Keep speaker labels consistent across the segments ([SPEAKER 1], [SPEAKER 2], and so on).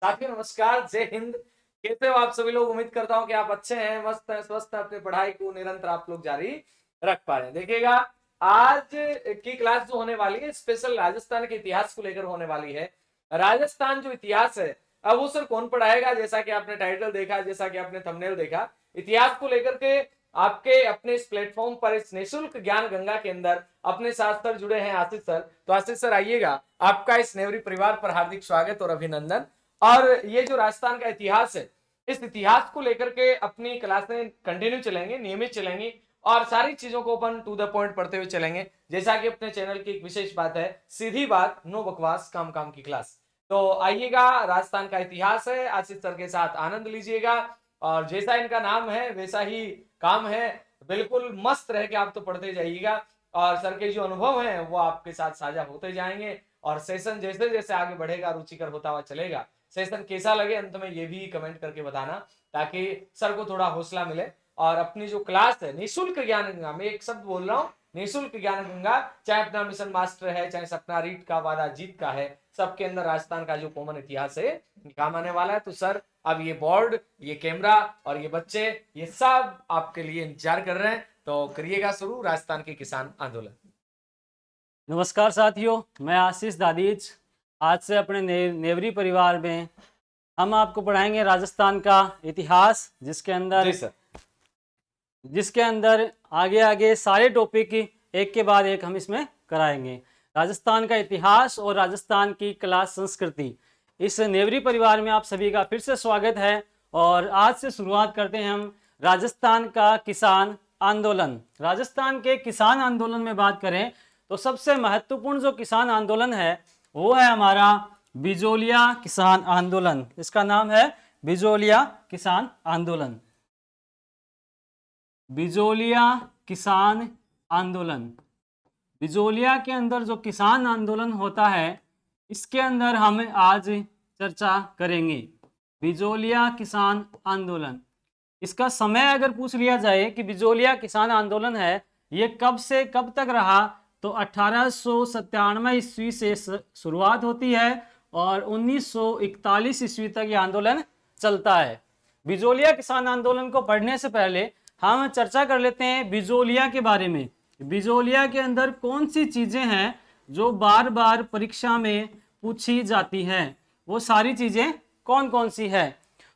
[SPEAKER 1] साथियों नमस्कार, जय हिंद। कैसे हो आप सभी लोग? उम्मीद करता हूं कि आप अच्छे हैं, मस्त हैं, स्वस्थ हैं। अपनी पढ़ाई को निरंतर आप लोग जारी रख पा रहे हैं। देखिएगा, आज की क्लास जो होने वाली है स्पेशल राजस्थान के इतिहास को लेकर होने वाली है। राजस्थान जो इतिहास है, अब वो सर कौन पढ़ाएगा? जैसा कि आपने टाइटल देखा, जैसा कि आपने थंबनेल देखा, इतिहास को लेकर के आपके अपने इस प्लेटफॉर्म पर इस निःशुल्क ज्ञान गंगा के अंदर अपने साथ सर जुड़े हैं आशीष सर। तो आशीष सर आइएगा, आपका इस नेवरी परिवार पर हार्दिक स्वागत और अभिनंदन। और ये जो राजस्थान का इतिहास है, इस इतिहास को लेकर के अपनी क्लासें कंटिन्यू चलेंगे, नियमित चलेंगी और सारी चीजों को अपन टू द पॉइंट पढ़ते हुए चलेंगे। जैसा कि अपने चैनल की एक विशेष बात है, सीधी बात, नो बकवास, काम काम की क्लास। तो आइएगा, राजस्थान का इतिहास है, आशीष सर के साथ आनंद लीजिएगा और जैसा इनका नाम है वैसा ही काम है। बिल्कुल मस्त रह के आप तो पढ़ते जाइएगा और सर के जो अनुभव हैं वो आपके साथ साझा होते जाएंगे और सेशन जैसे जैसे आगे बढ़ेगा, रुचिकर होता हुआ चलेगा। सेशन कैसा लगे अंत में ये भी कमेंट करके बताना, ताकि सर को थोड़ा हौसला मिले। और अपनी जो क्लास है निःशुल्क ज्ञान गंगा, मैं एक शब्द बोल रहा हूँ, निःशुल्क ज्ञान गंगा, चाहे अपना मिशन मास्टर है, चाहे सपना रीट का, वादा जीत का है, सबके अंदर राजस्थान का जो कॉमन इतिहास है काम आने वाला है। तो सर अब ये बोर्ड, ये कैमरा और ये बच्चे, ये सब आपके लिए इंतजार कर रहे हैं। तो करिएगा शुरू राजस्थान के किसान आंदोलन।
[SPEAKER 2] नमस्कार साथियों, मैं आशीष दादीज। आज से अपने नेवरी परिवार में हम आपको पढ़ाएंगे राजस्थान का इतिहास, जिसके अंदर आगे आगे सारे टॉपिक एक के बाद एक हम इसमें कराएंगे। राजस्थान का इतिहास और राजस्थान की कला संस्कृति, इस नेवरी परिवार में आप सभी का फिर से स्वागत है। और आज से शुरुआत करते हैं हम राजस्थान का किसान आंदोलन। राजस्थान के किसान आंदोलन में बात करें तो सबसे महत्वपूर्ण जो किसान आंदोलन है वो है हमारा बिजोलिया किसान आंदोलन। इसका नाम है बिजोलिया किसान आंदोलन। बिजोलिया किसान आंदोलन, बिजोलिया के अंदर जो किसान आंदोलन होता है इसके अंदर हम आज चर्चा करेंगे। बिजोलिया किसान आंदोलन, इसका समय अगर पूछ लिया जाए कि बिजोलिया किसान आंदोलन है ये कब से कब तक रहा, तो 1897 ईस्वी से शुरुआत होती है और 1941 ईस्वी तक ये आंदोलन चलता है। बिजोलिया किसान आंदोलन को पढ़ने से पहले हम चर्चा कर लेते हैं बिजोलिया के बारे में। बिजोलिया के अंदर कौन सी चीजें हैं जो बार बार परीक्षा में पूछी जाती हैं, वो सारी चीजें कौन कौन सी है।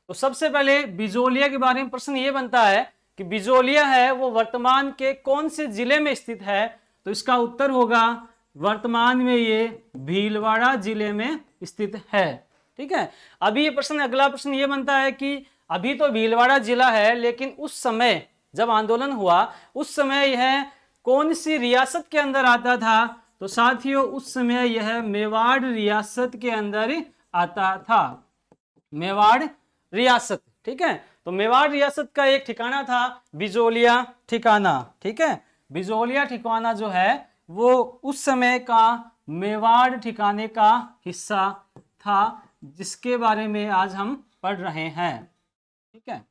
[SPEAKER 2] तो सबसे पहले बिजोलिया के बारे में प्रश्न ये बनता है कि बिजोलिया है वो वर्तमान के कौन से जिले में स्थित है, तो इसका उत्तर होगा वर्तमान में ये भीलवाड़ा जिले में स्थित है। ठीक है, अभी ये प्रश्न, अगला प्रश्न ये बनता है कि अभी तो भीलवाड़ा जिला है, लेकिन उस समय जब आंदोलन हुआ उस समय यह कौन सी रियासत के अंदर आता था, तो साथियों उस समय यह मेवाड़ रियासत के अंदर आता था। मेवाड़ रियासत, ठीक है। तो मेवाड़ रियासत का एक ठिकाना था बिजोलिया ठिकाना। ठीक है, बिजोलिया ठिकाना जो है वो उस समय का मेवाड़ ठिकाने का हिस्सा था, जिसके बारे में आज हम पढ़ रहे हैं। ठीक है,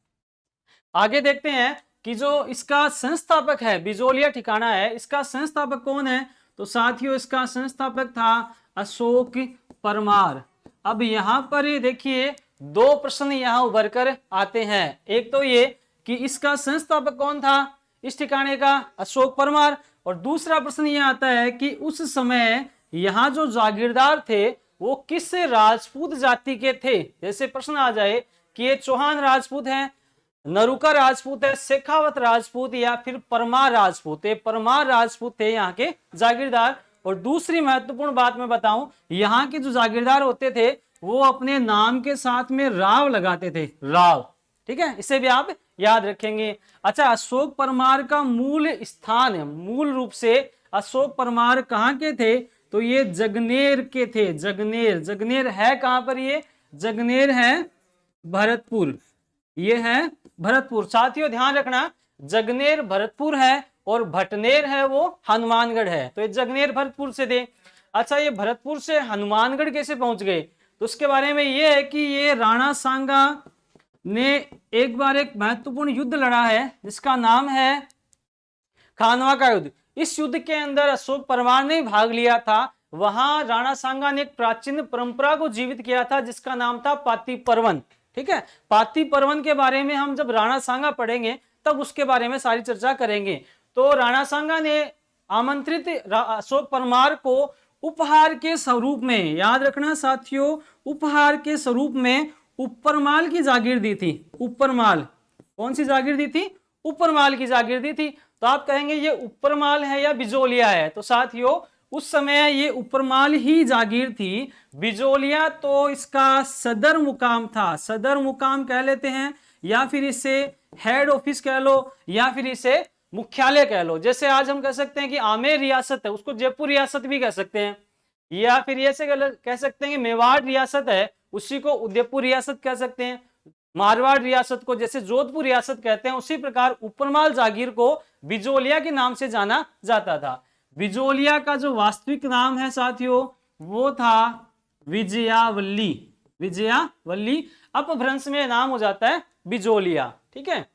[SPEAKER 2] आगे देखते हैं कि जो इसका संस्थापक है, बिजोलिया ठिकाना है, इसका संस्थापक कौन है, तो साथियों इसका संस्थापक था अशोक परमार। अब यहाँ पर देखिए दो प्रश्न यहाँ उभर कर आते हैं। एक तो ये कि इसका संस्थापक कौन था इस ठिकाने का, अशोक परमार। और दूसरा प्रश्न ये आता है कि उस समय यहाँ जो जागीरदार थे वो किस राजपूत जाति के थे। जैसे प्रश्न आ जाए कि ये चौहान राजपूत हैं, नरुका राजपूत है, शेखावत राजपूत या फिर परमार राजपूत है। परमार राजपूत थे यहाँ के जागीरदार। और दूसरी महत्वपूर्ण बात मैं बताऊं, यहाँ के जो जागीरदार होते थे वो अपने नाम के साथ में राव लगाते थे, राव। ठीक है, इसे भी आप याद रखेंगे। अच्छा, अशोक परमार का मूल स्थान, मूल रूप से अशोक परमार कहाँ के थे, तो ये जगनेर के थे। जगनेर, जगनेर है कहाँ पर, ये जगनेर है भरतपुर, ये है भरतपुर। साथियों ध्यान रखना, जगनेर भरतपुर है और भटनेर है वो हनुमानगढ़ है। तो ये जगनेर भरतपुर से थे। अच्छा, ये भरतपुर से हनुमानगढ़ कैसे पहुंच गए, तो उसके बारे में ये है कि ये राणा सांगा ने एक बार एक महत्वपूर्ण युद्ध लड़ा है जिसका नाम है खानवा का युद्ध। इस युद्ध के अंदर अशोक परमार ने भाग लिया था। वहां राणा सांगा ने एक प्राचीन परंपरा को जीवित किया था जिसका नाम था पाती पर्वन। ठीक है, पाती पर्वन के बारे में हम जब राणा सांगा पढ़ेंगे तब उसके बारे में सारी चर्चा करेंगे। तो राणा सांगा ने आमंत्रित अशोक परमार को उपहार के स्वरूप में, याद रखना साथियों, उपहार के स्वरूप में ऊपरमाल की जागीर दी थी। ऊपरमाल, कौन सी जागीर दी थी? ऊपरमाल की जागीर दी थी। तो आप कहेंगे ये ऊपरमाल है या बिजोलिया है? तो साथियों उस समय ये ऊपरमाल ही जागीर थी। बिजोलिया तो इसका सदर मुकाम था, सदर मुकाम कह लेते हैं, या फिर इसे हेड ऑफिस कह लो, या फिर इसे मुख्यालय कह लो। जैसे आज हम कह सकते हैं कि आमेर रियासत है, उसको जयपुर रियासत भी कह सकते हैं, या फिर ऐसे कह सकते हैं कि मेवाड़ रियासत है, उसी को उदयपुर रियासत कह सकते हैं। मारवाड़ रियासत को जैसे जोधपुर रियासत कहते हैं, उसी प्रकार ऊपरमाल जागीर को बिजोलिया के नाम से जाना जाता था। बिजोलिया का जो वास्तविक नाम है साथियों वो था विजयावल्ली। विजयावल्ली अपभ्रंश में नाम हो जाता है बिजोलिया। ठीक है,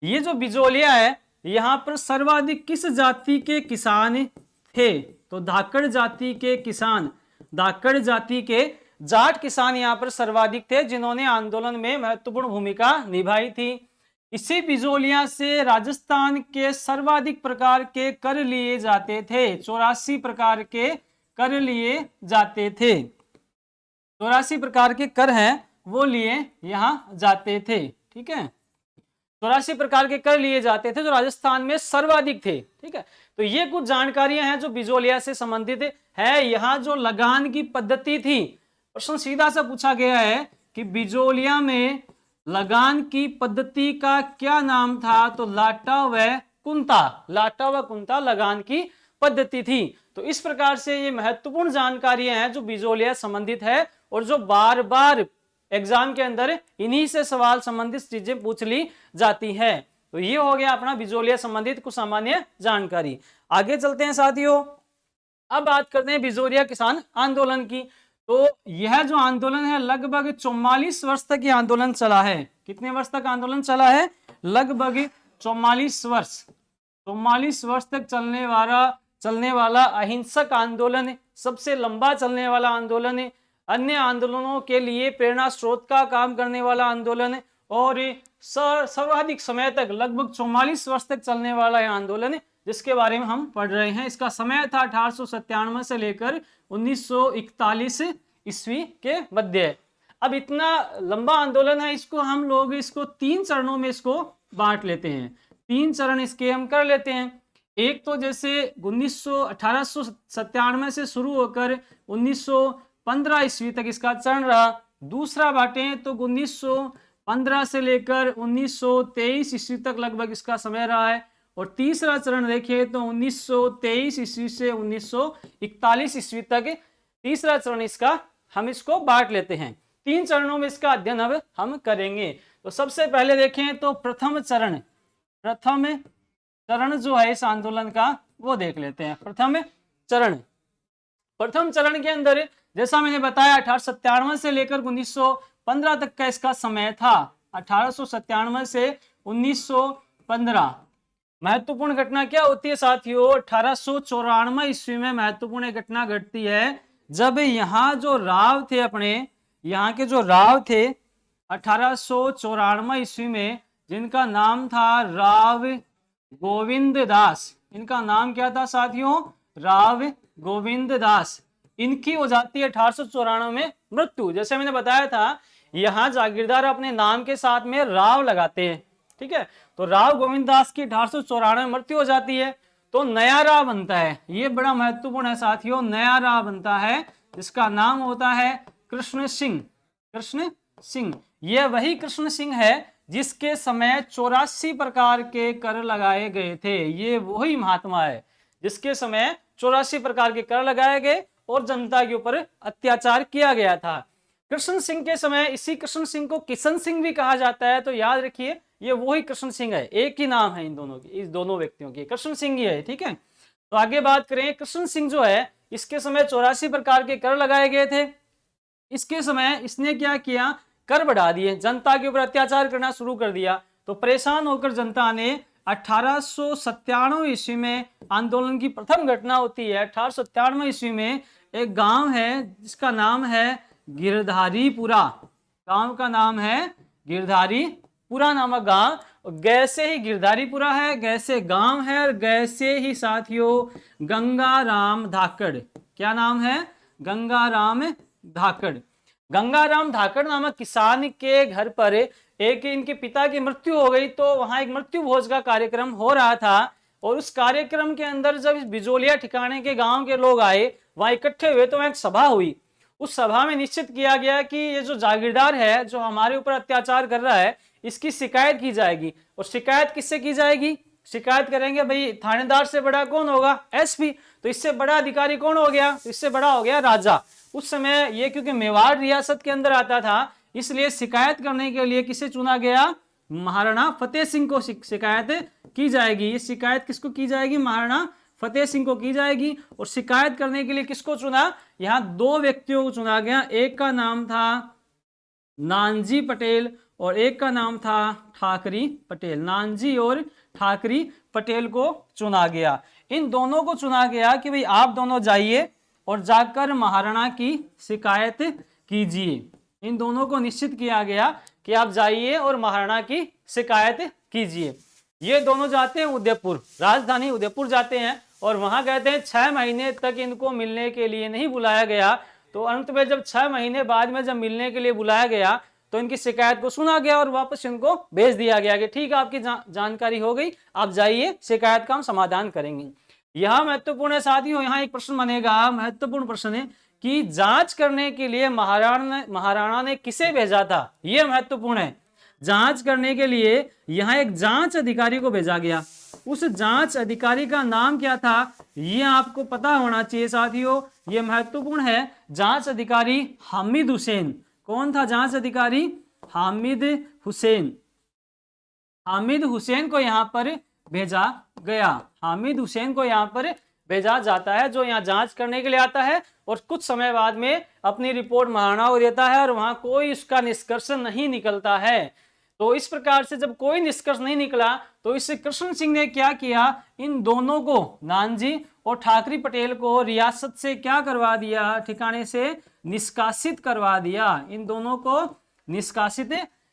[SPEAKER 2] ये जो बिजोलिया है यहाँ पर सर्वाधिक किस जाति के किसान थे? तो धाकड़ जाति के किसान, धाकड़ जाति के जाट किसान यहाँ पर सर्वाधिक थे जिन्होंने आंदोलन में महत्वपूर्ण भूमिका निभाई थी। इसी बिजोलिया से राजस्थान के सर्वाधिक प्रकार के कर लिए जाते थे। 84 प्रकार के कर लिए जाते थे। 84 प्रकार के कर हैं वो लिए यहाँ जाते थे। ठीक है, 84 प्रकार के कर लिए जाते थे जो राजस्थान में सर्वाधिक थे। ठीक है, तो ये कुछ जानकारियां हैं जो बिजोलिया से संबंधित है। यहाँ जो लगान की पद्धति थी, प्रश्न सीधा सा पूछा गया है कि बिजोलिया में लगान की पद्धति का क्या नाम था? तो लाटा व कुंता, लाटा व कुंता लगान की पद्धति थी। तो इस प्रकार से ये महत्वपूर्ण जानकारियां हैं जो बिजोलिया संबंधित है और जो बार बार एग्जाम के अंदर इन्हीं से सवाल संबंधित चीजें पूछ ली जाती है। तो ये हो गया अपना बिजोलिया संबंधित कुछ सामान्य जानकारी। आगे चलते हैं साथियों, अब बात करते हैं बिजोलिया किसान आंदोलन की। तो यह जो आंदोलन है लगभग 44 वर्ष तक ये आंदोलन चला है। कितने वर्ष तक आंदोलन चला है? लगभग 44 वर्ष। 44 वर्ष तक चलने वाला अहिंसक आंदोलन, सबसे लंबा चलने वाला आंदोलन है, अन्य आंदोलनों के लिए प्रेरणा स्रोत का काम करने वाला आंदोलन है, और सर्वाधिक समय तक लगभग 44 वर्ष तक चलने वाला यह आंदोलन है जिसके बारे में हम पढ़ रहे हैं। इसका समय था 1897 से लेकर 1941 ईस्वी के मध्य। अब इतना लंबा आंदोलन है, इसको हम लोग इसको 3 चरणों में इसको बांट लेते हैं। 3 चरण इसके हम कर लेते हैं। एक तो जैसे 1897 से शुरू होकर 1915 ईस्वी तक इसका चरण रहा। दूसरा बांटें तो 1915 से लेकर 1923 ईस्वी तक लगभग इसका समय रहा है। और तीसरा चरण देखें तो 1923 ईस्वी से 1941 ईस्वी तक तीसरा चरण इसका हम इसको बांट लेते हैं। 3 चरणों में इसका अध्ययन अब हम करेंगे। तो सबसे पहले देखें तो प्रथम चरण जो है इस आंदोलन का वो देख लेते हैं। प्रथम चरण के अंदर जैसा मैंने बताया 1897 से लेकर 1915 तक का इसका समय था। 1897 से 1915 महत्वपूर्ण घटना क्या होती है साथियों? 1894 ईस्वी में महत्वपूर्ण घटना घटती है जब यहाँ जो राव थे, अपने यहाँ के जो राव थे 1894 ईस्वी में, जिनका नाम था राव गोविंद दास। इनका नाम क्या था साथियों? राव गोविंद दास। इनकी हो जाती है 1894 में मृत्यु। जैसे मैंने बताया था यहाँ जागीरदार अपने नाम के साथ में राव लगाते हैं। ठीक है, तो राव गोविंद दास की 1894 में मृत्यु हो जाती है तो नया राव बनता है। ये बड़ा महत्वपूर्ण है साथियों, नया राव बनता है जिसका नाम होता है कृष्ण सिंह। कृष्ण सिंह, ये वही कृष्ण सिंह है जिसके समय 84 प्रकार के कर लगाए गए थे। ये वही महात्मा है जिसके समय 84 प्रकार के कर लगाए गए और जनता के ऊपर अत्याचार किया गया था। कृष्ण सिंह के समय इसी कृष्ण सिंह को किशन सिंह भी कहा जाता है। तो याद रखिए ये वही कृष्ण सिंह है, एक ही नाम है इन दोनों की, इस दोनों व्यक्तियों की, कृष्ण सिंह ही है। ठीक है, तो आगे बात करें। कृष्ण सिंह जो है इसके समय 84 प्रकार के कर लगाए गए थे। इसके समय इसने क्या किया? कर बढ़ा दिए, जनता के ऊपर अत्याचार करना शुरू कर दिया। तो परेशान होकर जनता ने 1897 ईस्वी में आंदोलन की प्रथम घटना होती है। 1897 ईस्वी में एक गांव है जिसका नाम है गिरधारीपुरा। गांव का नाम है गिरधारीपुरा नामक गांव। गैसे ही गिरधारीपुरा है, गैसे गांव है, और गैसे ही साथियों गंगाराम धाकड़। क्या नाम है? गंगाराम धाकड़। गंगाराम धाकड़ नामक किसान के घर पर एक इनके पिता की मृत्यु हो गई, तो वहां एक मृत्यु भोज का कार्यक्रम हो रहा था। और उस कार्यक्रम के अंदर जब बिजोलिया ठिकाने के गांव के लोग आए, वहां इकट्ठे हुए, तो वहां एक सभा हुई। उस सभा में निश्चित किया गया कि ये जो जागीरदार है, जो हमारे ऊपर अत्याचार कर रहा है, इसकी शिकायत की जाएगी। और शिकायत किससे की जाएगी? शिकायत करेंगे भाई, थानेदार से बड़ा कौन होगा? एसपी। तो इससे बड़ा अधिकारी कौन हो गया? इससे बड़ा हो गया राजा। उस समय ये क्योंकि मेवाड़ रियासत के अंदर आता था, इसलिए शिकायत करने के लिए किसे चुना गया? महाराणा फतेह सिंह को शिकायत की जाएगी। ये शिकायत किसको की जाएगी? महाराणा फतेह सिंह को की जाएगी। और शिकायत करने के लिए किसको चुना? यहाँ दो व्यक्तियों को चुना गया। एक का नाम था नानजी पटेल और एक का नाम था ठाकरी पटेल। नानजी और ठाकरी पटेल को चुना गया। इन दोनों को चुना गया कि भाई आप दोनों जाइए और जाकर महाराणा की शिकायत कीजिए। इन दोनों को निश्चित किया गया कि आप जाइए और महाराणा की शिकायत कीजिए। ये दोनों जाते हैं उदयपुर, राजधानी उदयपुर जाते हैं, और वहां कहते हैं 6 महीने तक इनको मिलने के लिए नहीं बुलाया गया। तो अंत में जब 6 महीने बाद में जब मिलने के लिए बुलाया गया, तो इनकी शिकायत को सुना गया और वापस इनको भेज दिया गया कि ठीक है, आपकी जानकारी हो गई, आप जाइए, शिकायत का हम समाधान करेंगे। यह महत्वपूर्ण है साथियों। यहाँ एक प्रश्न बनेगा, महत्वपूर्ण प्रश्न है कि जांच करने के लिए महाराणा ने किसे भेजा था? यह महत्वपूर्ण है। जांच करने के लिए यहाँ एक जांच अधिकारी को भेजा गया। उस जांच अधिकारी का नाम क्या था? ये आपको पता होना चाहिए साथियों, ये महत्वपूर्ण है। जांच अधिकारी हामिद हुसैन। कौन था जांच अधिकारी? हामिद हुसैन। हामिद हुसैन को यहाँ पर भेजा गया। हामिद हुसैन को यहाँ पर भेजा जाता है, जो यहाँ जांच करने के लिए आता है और कुछ समय बाद में अपनी रिपोर्ट महाराणा को देता है, और वहां कोई उसका निष्कर्ष नहीं निकलता है। तो इस प्रकार से जब कोई निष्कर्ष नहीं निकला, तो इस कृष्ण सिंह ने क्या किया? इन दोनों को, नानजी और ठाकरी पटेल को, रियासत से क्या करवा दिया? ठिकाने से निष्कासित करवा दिया। इन दोनों को निष्कासित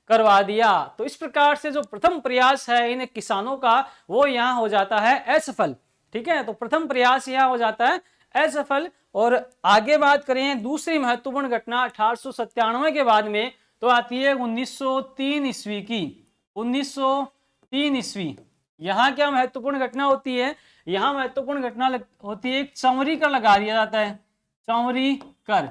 [SPEAKER 2] करवा दिया। तो इस प्रकार से जो प्रथम प्रयास है इन किसानों का, वो यहाँ हो जाता है असफल। ठीक है, तो प्रथम प्रयास यहाँ हो जाता है असफल। और आगे बात करें दूसरी महत्वपूर्ण घटना 1897 के बाद में, तो आती है 1903 ईस्वी की। 1903 ईस्वी। यहाँ क्या महत्वपूर्ण घटना होती है? यहाँ महत्वपूर्ण घटना होती है, चंवरी कर लगा दिया जाता है। चंवरी कर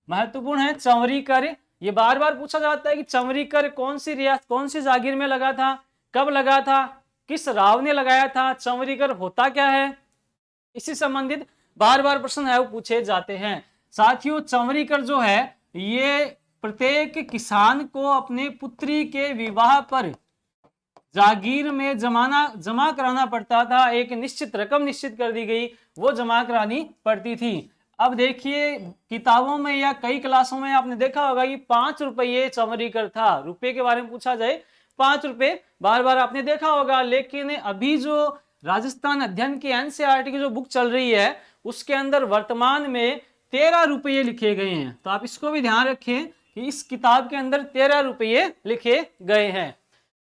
[SPEAKER 2] महत्वपूर्ण है। चंवरी कर, ये बार बार पूछा जाता है कि चंवरी कर कौन सी रियासत, कौन सी जागीर में लगा था, कब लगा था, किस राव ने लगाया था, चंवरी कर होता क्या है, इसी संबंधित बार बार प्रश्न है वो पूछे जाते हैं। साथियों, चंवरी कर जो है, ये प्रत्येक किसान को अपने पुत्री के विवाह पर जागीर में जमा कराना पड़ता था। एक निश्चित रकम निश्चित कर दी गई, वो जमा करानी पड़ती थी। अब देखिए, किताबों में या कई क्लासों में आपने देखा होगा कि 5 रुपये चंवरी कर था। रुपये के बारे में पूछा जाए, 5 रुपये बार बार आपने देखा होगा। लेकिन अभी जो राजस्थान अध्ययन की एनसीईआरटी की जो बुक चल रही है, उसके अंदर वर्तमान में 13 रुपये लिखे गए हैं। तो आप इसको भी ध्यान रखें कि इस किताब के अंदर 13 रुपये लिखे गए हैं।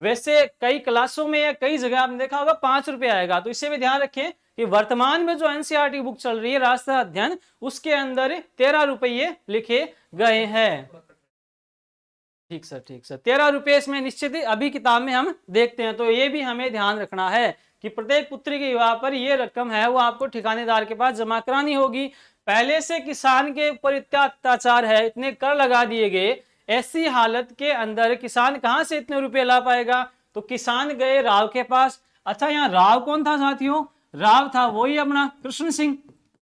[SPEAKER 2] वैसे कई क्लासों में या कई जगह आपने देखा होगा 5 रुपये आएगा। तो इसे भी ध्यान रखें कि वर्तमान में जो एनसीईआरटी बुक चल रही है राष्ट्रीय अध्ययन, उसके अंदर 13 रुपये लिखे गए हैं। ठीक सर, ठीक सर, 13 रुपये इसमें निश्चित अभी किताब में हम देखते हैं। तो ये भी हमें ध्यान रखना है कि प्रत्येक पुत्री के विवाह पर ये रकम है वो आपको ठिकानेदार के पास जमा करानी होगी। पहले से किसान के ऊपर इतना अत्याचार है, इतने कर लगा दिए गए, ऐसी हालत के अंदर किसान कहाँ से इतने रुपए ला पाएगा? तो किसान गए राव के पास। अच्छा, यहाँ राव कौन था साथियों? राव था वही अपना कृष्ण सिंह।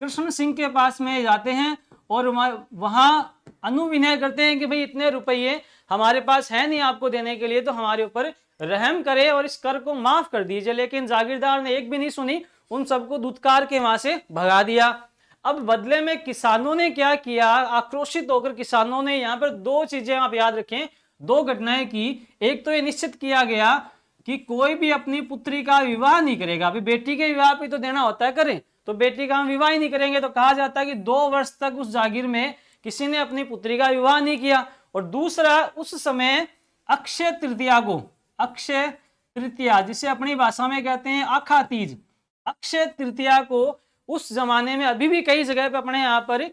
[SPEAKER 2] कृष्ण सिंह के पास में जाते हैं और वहां अनुविनय करते हैं कि भाई इतने रुपये हमारे पास है नहीं आपको देने के लिए, तो हमारे ऊपर रहम करे और इस कर को माफ कर दीजिए। लेकिन जागीरदार ने एक भी नहीं सुनी, उन सबको दुत्कार के वहां से भगा दिया। अब बदले में किसानों ने क्या किया? आक्रोशित होकर किसानों ने यहाँ पर 2 चीजें आप याद रखें, 2 घटनाएं की। एक तो ये निश्चित किया गया कि कोई भी अपनी पुत्री का विवाह नहीं करेगा। अभी बेटी के विवाह पे तो देना होता है, करें, तो बेटी का हम विवाह ही नहीं करेंगे। तो कहा जाता है कि 2 वर्ष तक उस जागीर में किसी ने अपनी पुत्री का विवाह नहीं किया। और दूसरा, उस समय अक्षय तृतीया को, अक्षय तृतीया जिसे अपनी भाषा में कहते हैं आखा तीज, अक्षय तृतीया को उस जमाने में अभी भी कई जगह पे अपने यहाँ पर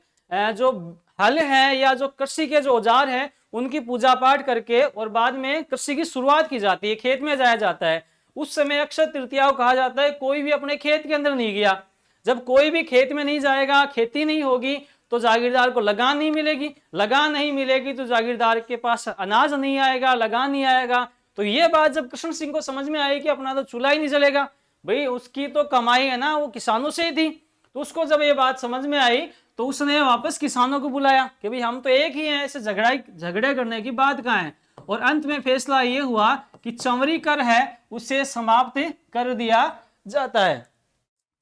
[SPEAKER 2] जो हल है या जो कृषि के जो औजार है उनकी पूजा पाठ करके और बाद में कृषि की शुरुआत की जाती है, खेत में जाया जाता है। उस समय अक्षय तृतीया को कहा जाता है कोई भी अपने खेत के अंदर नहीं गया। जब कोई भी खेत में नहीं जाएगा, खेती नहीं होगी, तो जागीरदार को लगान नहीं मिलेगी, लगान नहीं मिलेगी तो जागीरदार के पास अनाज नहीं आएगा, लगान नहीं आएगा। तो ये बात जब कृष्ण सिंह को समझ में आई कि अपना तो चूल्हा ही नहीं जलेगा, भाई उसकी तो कमाई है ना वो किसानों से ही थी, तो उसको जब ये बात समझ में आई तो उसने वापस किसानों को बुलाया कि भाई हम तो एक ही हैं, ऐसे झगड़े करने की बात कहाँ है। और अंत में फैसला ये हुआ कि चंवरी कर है उसे समाप्त कर दिया जाता है,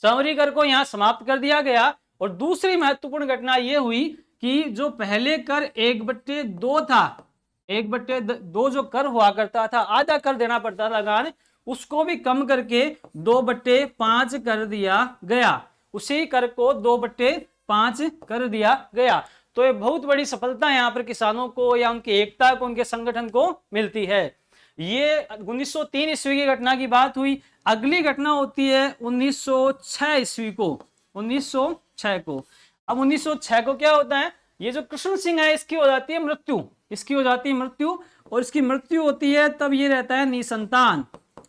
[SPEAKER 2] चंवरी कर को यहाँ समाप्त कर दिया गया। और दूसरी महत्वपूर्ण घटना यह हुई कि जो पहले कर 1/2 था, 1/2 जो कर हुआ करता था, आधा कर देना पड़ता था लगान, उसको भी कम करके 2/5 कर दिया गया। उसी कर को 2/5 कर दिया गया। तो ये बहुत बड़ी सफलता यहाँ पर किसानों को या उनकी एकता को, उनके संगठन को मिलती है। ये 1903 ईस्वी की घटना की बात हुई। अगली घटना होती है 1906 ईस्वी को, 1906 को। अब 1906 को क्या होता है, ये जो कृष्ण सिंह है इसकी हो जाती है मृत्यु, इसकी हो जाती है मृत्यु। और इसकी मृत्यु होती है तब ये रहता है निसंतान,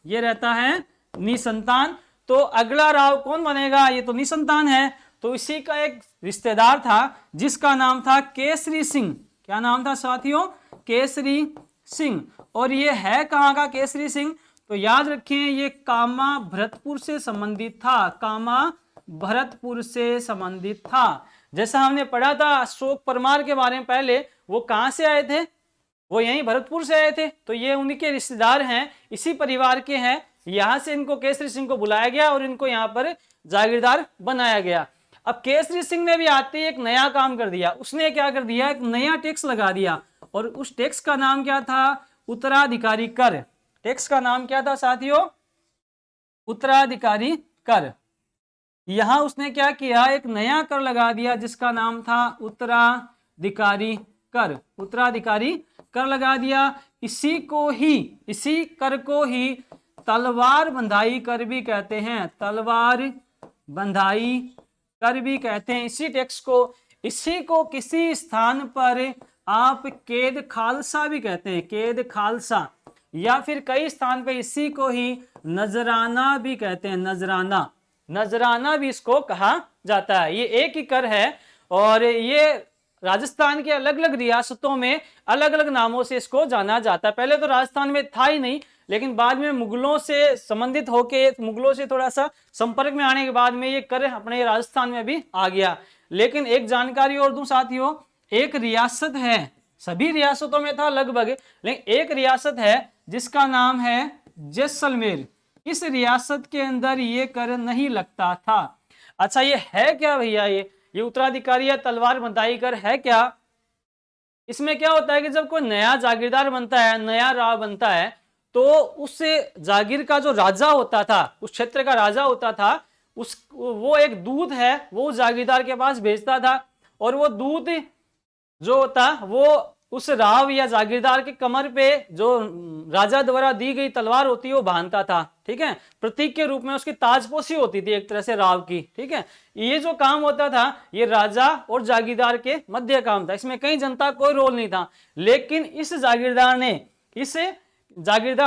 [SPEAKER 2] ये रहता है निसंतान। तो अगला राव कौन बनेगा, ये तो निसंतान है। तो इसी का एक रिश्तेदार था जिसका नाम था केसरी सिंह। क्या नाम था साथियों, केसरी सिंह। और ये है कहाँ का केसरी सिंह, तो याद रखें ये कामा भरतपुर से संबंधित था, कामा भरतपुर से संबंधित था। जैसा हमने पढ़ा था अशोक परमार के बारे में पहले, वो कहाँ से आए थे, वो यहीं भरतपुर से आए थे। तो ये उनके रिश्तेदार हैं, इसी परिवार के हैं। यहां से इनको केसरी सिंह को बुलाया गया और इनको यहाँ पर जागीरदार बनाया गया। अब केसरी सिंह ने भी आते ही एक नया काम कर दिया। उसने क्या कर दिया, एक नया टैक्स लगा दिया। और उस टैक्स का नाम क्या था, उत्तराधिकारी कर। टैक्स का नाम क्या था साथियों, उत्तराधिकारी कर। यहां उसने क्या किया, एक नया कर लगा दिया जिसका नाम था उत्तराधिकारी कर, उत्तराधिकारी कर लगा दिया। इसी कर को ही तलवार बंधाई कर भी कहते हैं, तलवार बंधाई कर भी कहते हैं इसी टैक्स को। इसी को किसी स्थान पर आप कैद खालसा भी कहते हैं, कैद खालसा, या फिर कई स्थान पे इसी को ही नजराना भी कहते हैं, नजराना, नजराना भी इसको कहा जाता है। ये एक ही कर है और ये राजस्थान के अलग अलग रियासतों में अलग अलग नामों से इसको जाना जाता है। पहले तो राजस्थान में था ही नहीं, लेकिन बाद में मुगलों से संबंधित होके, मुगलों से थोड़ा सा संपर्क में आने के बाद में ये कर अपने राजस्थान में भी आ गया। लेकिन एक जानकारी और दूं साथियों, एक रियासत है, सभी रियासतों में था लगभग, लेकिन एक रियासत है जिसका नाम है जैसलमेर। इस रियासत के अंदर ये कर नहीं लगता था। अच्छा ये है क्या भैया, ये उत्तराधिकारी या तलवार बंधाई कर है क्या? इसमें क्या होता है कि जब कोई नया जागीरदार बनता है, नया राव बनता है, तो उस जागीर का जो राजा होता था, उस क्षेत्र का राजा होता था, वो एक दूत है वो जागीरदार के पास भेजता था। और वो दूत जो होता वो उस राव या जागीरदार के कमर पे जो राजा द्वारा दी गई तलवार होती है वो बांधता था, ठीक है, प्रतीक के रूप में उसकी ताजपोशी होती थी एक तरह से राव की, ठीक है। ये जो काम होता था ये राजा और जागीरदार के मध्य काम था, इसमें कहीं जनता कोई रोल नहीं था। लेकिन इस जागीरदार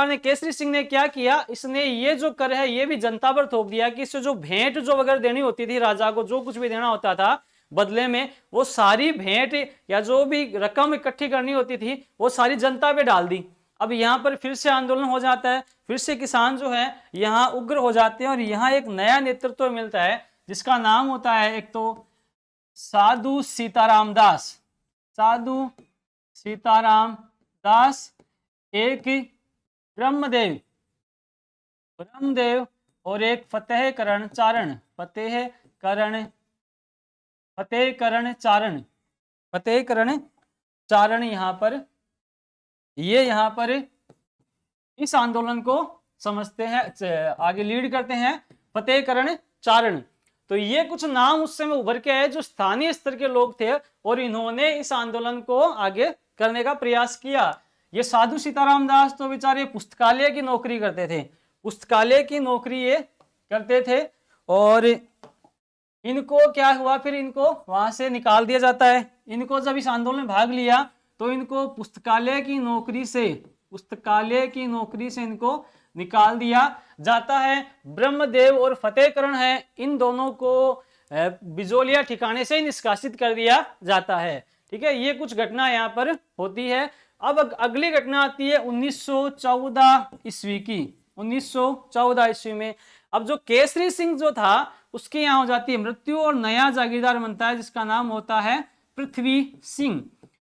[SPEAKER 2] ने केसरी सिंह ने क्या किया, इसने ये जो कर है ये भी जनता पर थोप दिया कि इससे जो भेंट जो वगैरह देनी होती थी, राजा को जो कुछ भी देना होता था बदले में, वो सारी भेंट या जो भी रकम इकट्ठी करनी होती थी वो सारी जनता पे डाल दी। अब यहाँ पर फिर से आंदोलन हो जाता है, फिर से किसान जो है यहाँ उग्र हो जाते हैं और यहाँ एक नया नेतृत्व मिलता है जिसका नाम होता है एक तो साधु सीताराम दास, साधु सीताराम दास, एक ब्रह्मदेव और एक फतेहकरण चारण यहाँ पर इस आंदोलन को समझते हैं, आगे लीड करते हैं फतेहकरण चारण। तो ये कुछ नाम उस समय उभर के आए जो स्थानीय स्तर के लोग थे और इन्होंने इस आंदोलन को आगे करने का प्रयास किया। ये साधु सीताराम दास तो बेचारे पुस्तकालय की नौकरी करते थे, पुस्तकालय की नौकरी ये करते थे और इनको क्या हुआ, फिर इनको वहां से निकाल दिया जाता है। इनको जब इस आंदोलन में भाग लिया तो इनको पुस्तकालय की नौकरी से इनको निकाल दिया जाता है। ब्रह्मदेव और फतेहकरण है, इन दोनों को बिजोलिया ठिकाने से निष्कासित कर दिया जाता है। ठीक है, ये कुछ घटना यहाँ पर होती है। अब अगली घटना आती है 1914 ईस्वी की। 1914 ईस्वी में अब जो केसरी सिंह जो था उसकी यहाँ हो जाती है मृत्यु और नया जागीरदार बनता है जिसका नाम होता है पृथ्वी सिंह।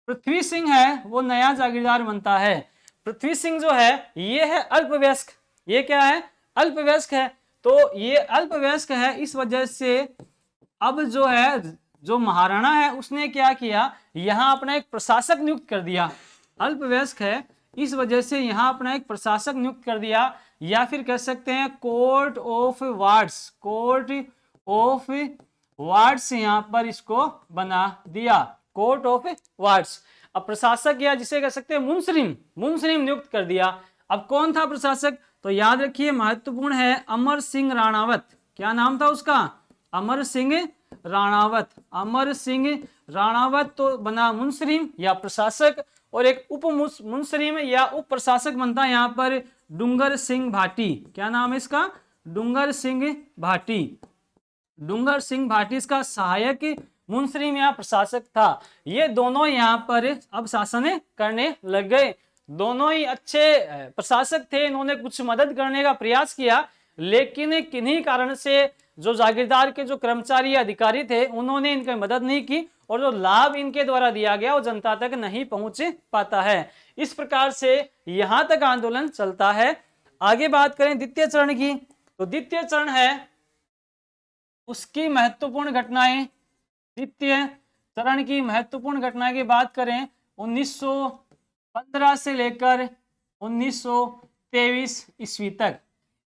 [SPEAKER 2] पृथ्वी सिंह है वो नया जागीरदार बनता है। पृथ्वी सिंह जो है ये है अल्पवयस्क। ये क्या है? अल्पवयस्क है। तो ये अल्पवयस्क है, इस वजह से अब जो है जो महाराणा है उसने क्या किया, यहाँ अपना एक प्रशासक नियुक्त कर दिया। अल्पवयस्क है इस वजह से यहाँ अपना एक प्रशासक नियुक्त कर दिया, या फिर कह सकते हैं court of wards. Court of wards यहाँ पर इसको बना दिया, कोर्ट ऑफ वार्ड्स। अब प्रशासक या जिसे कह सकते हैं मुंसरिम नियुक्त कर दिया। अब कौन था प्रशासक? तो याद रखिए महत्वपूर्ण है, अमर सिंह राणावत। क्या नाम था उसका? अमर सिंह राणावत। अमर सिंह राणावत तो बना मुंसरिम या प्रशासक, और एक उप मुंसरिम या उप प्रशासक बनता है यहाँ पर डूंगर सिंह भाटी। क्या नाम है इसका? डूंगर सिंह भाटी। डूंगर सिंह भाटी इसका सहायक मुंसरिम या प्रशासक था। ये दोनों यहाँ पर अब शासन करने लग गए। दोनों ही अच्छे प्रशासक थे, इन्होंने कुछ मदद करने का प्रयास किया, लेकिन किन्हीं कारण से जो जागीरदार के जो कर्मचारी अधिकारी थे उन्होंने इनकी मदद नहीं की, और जो लाभ इनके द्वारा दिया गया वो जनता तक नहीं पहुंच पाता है। इस प्रकार से यहां तक आंदोलन चलता है। आगे बात करें द्वितीय चरण की, तो द्वितीय चरण है उसकी महत्वपूर्ण घटनाएं। द्वितीय चरण की महत्वपूर्ण घटना की बात करें 1915 से लेकर 1923 ईस्वी तक।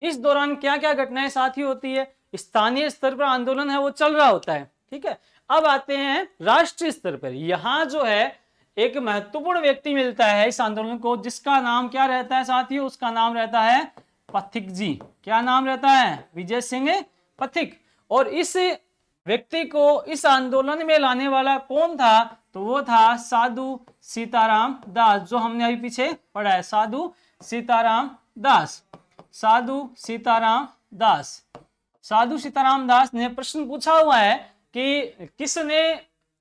[SPEAKER 2] इस दौरान क्या क्या घटनाएं साथी होती है? स्थानीय स्तर पर आंदोलन है वो चल रहा होता है। ठीक है, अब आते हैं राष्ट्रीय स्तर पर। यहाँ जो है एक महत्वपूर्ण व्यक्ति मिलता है इस आंदोलन को, जिसका नाम क्या रहता है साथियों? उसका नाम रहता है पथिक जी। क्या नाम रहता है? विजय सिंह पथिक। और इस व्यक्ति को इस आंदोलन में लाने वाला कौन था? तो वो था साधु सीताराम दास, जो हमने अभी पीछे पढ़ा है। साधु सीताराम दास। साधु सीताराम दास। साधु सीताराम दास ने प्रश्न पूछा हुआ है कि किसने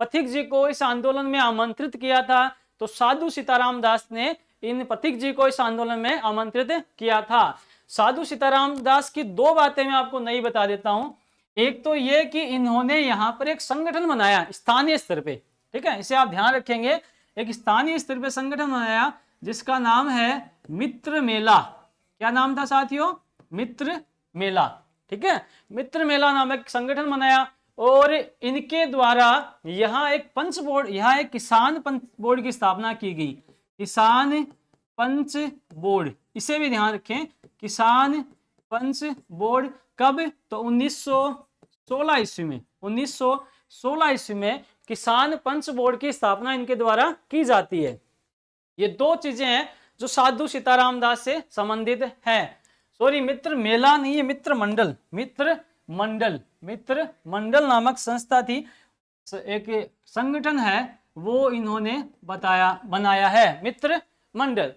[SPEAKER 2] पथिक जी को इस आंदोलन में आमंत्रित किया था? तो साधु सीताराम दास ने इन पथिक जी को इस आंदोलन में आमंत्रित किया था। साधु सीताराम दास की दो बातें मैं आपको नई बता देता हूं। एक तो ये कि इन्होंने यहाँ पर एक संगठन बनाया स्थानीय स्तर पे। ठीक है, इसे आप ध्यान रखेंगे। एक स्थानीय स्तर पे संगठन बनाया जिसका नाम है मित्र मेला। क्या नाम था साथियों? मित्र मेला। ठीक है, मित्र मेला नामक संगठन बनाया, और इनके द्वारा यहाँ एक पंच बोर्ड, यहाँ एक किसान पंच बोर्ड की स्थापना की गई। किसान पंच बोर्ड, इसे भी ध्यान रखें। किसान पंच बोर्ड कब? तो 1916 ईस्वी में। 1916 ईस्वी में किसान पंच बोर्ड की स्थापना इनके द्वारा की जाती है। ये दो चीजें हैं जो साधु सीताराम दास से संबंधित है। सॉरी, मित्र मेला नहीं है, मित्र मंडल। मित्र मंडल नामक संस्था थी, एक संगठन है वो इन्होंने बनाया है, मित्र मंडल।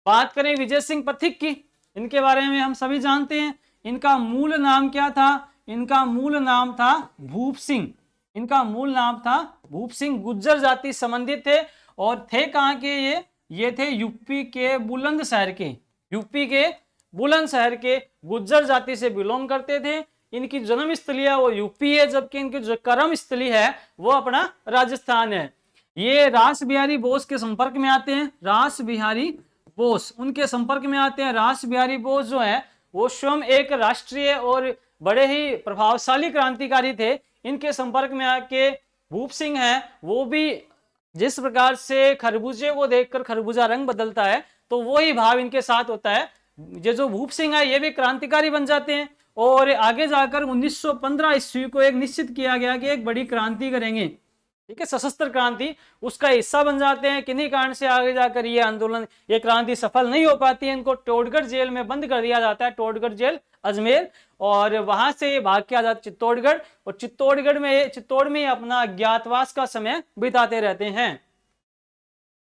[SPEAKER 2] बात करें विजय सिंह पथिक की, इनके बारे में हम सभी जानते हैं। इनका मूल नाम क्या था? इनका मूल नाम था भूप सिंह। इनका मूल नाम था भूप सिंह। गुज्जर जाति संबंधित थे, और थे कहाँ के? ये थे यूपी के बुलंदशहर के। यूपी के बुलंदशहर के गुज्जर जाति से बिलोंग करते थे। इनकी जन्म स्थली है वो यूपी है, जबकि इनकी जो कर्म स्थली है वो अपना राजस्थान है। ये रास बिहारी बोस के संपर्क में आते हैं। रास बिहारी बोस उनके संपर्क में आते हैं। रास बिहारी बोस जो है वो स्वयं एक राष्ट्रीय और बड़े ही प्रभावशाली क्रांतिकारी थे। इनके संपर्क में आके भूप सिंह है, वो भी जिस प्रकार से खरबूजे को देखकर खरबूजा रंग बदलता है, तो वो ही भाव इनके साथ होता है। ये जो भूप सिंह है ये भी क्रांतिकारी बन जाते हैं और आगे जाकर 1915 ईस्वी को एक निश्चित किया गया कि एक बड़ी क्रांति करेंगे, ठीक है, सशस्त्र क्रांति, उसका हिस्सा बन जाते हैं। किन्हीं कारण से आगे जाकर ये आंदोलन, ये क्रांति सफल नहीं हो पाती है, इनको टोडगढ़ जेल में बंद कर दिया जाता है, टोडगढ़ जेल अजमेर, और वहां से भाग के आ जाते चित्तौड़गढ़, और चित्तौड़ में अपना अज्ञातवास का समय बिताते रहते हैं।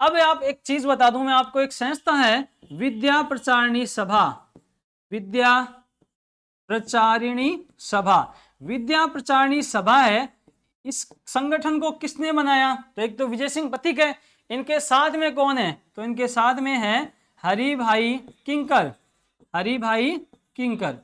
[SPEAKER 2] अब आप एक चीज बता दूं मैं आपको, एक संस्था है विद्या प्रचारिणी सभा, विद्या प्रचारिणी सभा, विद्या प्रचारिणी सभा है। इस संगठन को किसने बनाया? तो एक तो विजय सिंह पथिक है, इनके साथ में कौन है? तो इनके साथ में है हरिभाई किंकर, हरिभाई किंकर,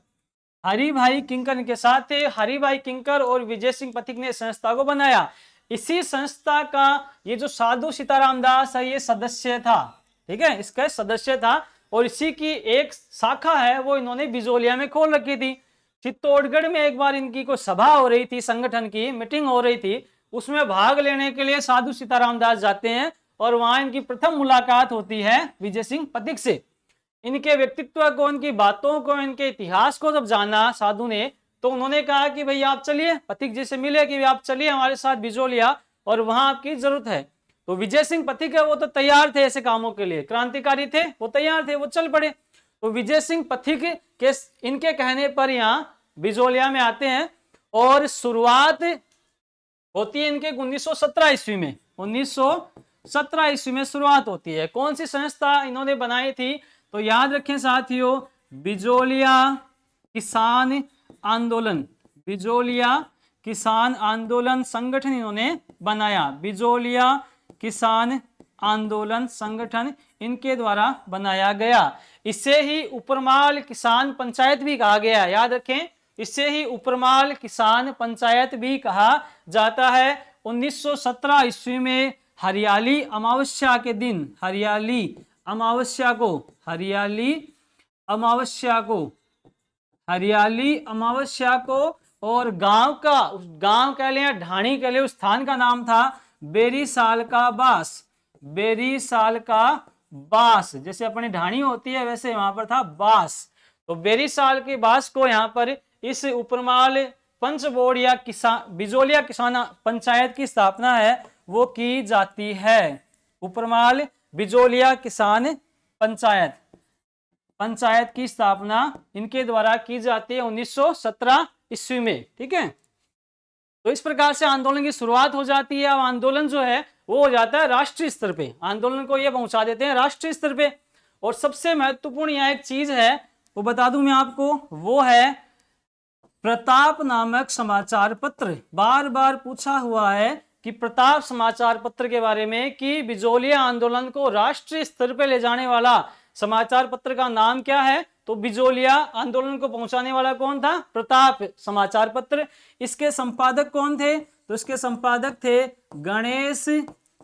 [SPEAKER 2] हरिभाई किंकर इनके साथ थे। हरिभाई किंकर और विजय सिंह पथिक ने संस्था को बनाया। इसी संस्था का ये जो साधु सीताराम दास है ये सदस्य था, ठीक है, इसका सदस्य था, और इसी की एक शाखा है वो इन्होंने बिजोलिया में खोल रखी थी। चित्तौड़गढ़ में एक बार इनकी कोई सभा हो रही थी, संगठन की मीटिंग हो रही थी, उसमें भाग लेने के लिए साधु सीताराम दास जाते हैं और वहां इनकी प्रथम मुलाकात होती है विजय सिंह पथिक से। इनके व्यक्तित्व को, इनकी बातों को, इनके इतिहास को जब जाना साधु ने, तो उन्होंने कहा कि भाई आप चलिए, पथिक जी से मिले कि आप चलिए हमारे साथ बिजोलिया और वहां आपकी जरूरत है। तो विजय सिंह पथिक है वो तो तैयार थे ऐसे कामों के लिए, क्रांतिकारी थे, वो तैयार थे, वो चल पड़े। तो विजय सिंह पथिक के इनके कहने पर यहाँ बिजोलिया में आते हैं और शुरुआत होती है इनके 1917 ईस्वी में, 1917 ईस्वी में शुरुआत होती है। कौन सी संस्था इन्होंने बनाई थी? तो याद रखें साथियों, बिजोलिया किसान आंदोलन, बिजोलिया किसान आंदोलन संगठन इन्होंने बनाया, बिजोलिया किसान आंदोलन संगठन इनके द्वारा बनाया गया। इसे ही उपरमाल किसान पंचायत भी कहा गया, याद रखें, इसे ही उपरमाल किसान पंचायत भी कहा जाता है। 1917 ईस्वी में हरियाली अमावस्या के दिन, हरियाली अमावस्या को, हरियाली अमावस्या को, हरियाली अमावस्या को, और गांव का, उस गांव कह लें ढाणी कह लें, उस स्थान का नाम था बेरीसाल का बास, बेरीसाल का बास, जैसे अपनी ढाणी होती है वैसे वहां पर था बास। तो बेरीसाल के बास को यहाँ पर इस उपरमाल पंच बोर्ड या किसान बिजोलिया किसान पंचायत की स्थापना है वो की जाती है। उपरमाल बिजोलिया किसान पंचायत, पंचायत की स्थापना इनके द्वारा की जाती है 1917 ईस्वी में, ठीक है। तो इस प्रकार से आंदोलन की शुरुआत हो जाती है। अब आंदोलन जो है वो हो जाता है राष्ट्रीय स्तर पे, आंदोलन को ये पहुंचा देते हैं राष्ट्रीय स्तर पे। और सबसे महत्वपूर्ण यहाँ एक चीज है वो बता दूं मैं आपको, वो है प्रताप नामक समाचार पत्र। बार बार पूछा हुआ है कि प्रताप समाचार पत्र के बारे में कि बिजोलिया आंदोलन को राष्ट्रीय स्तर पे ले जाने वाला समाचार पत्र का नाम क्या है? तो बिजोलिया आंदोलन को पहुंचाने वाला कौन था? प्रताप समाचार पत्र। इसके संपादक कौन थे? तो इसके संपादक थे गणेश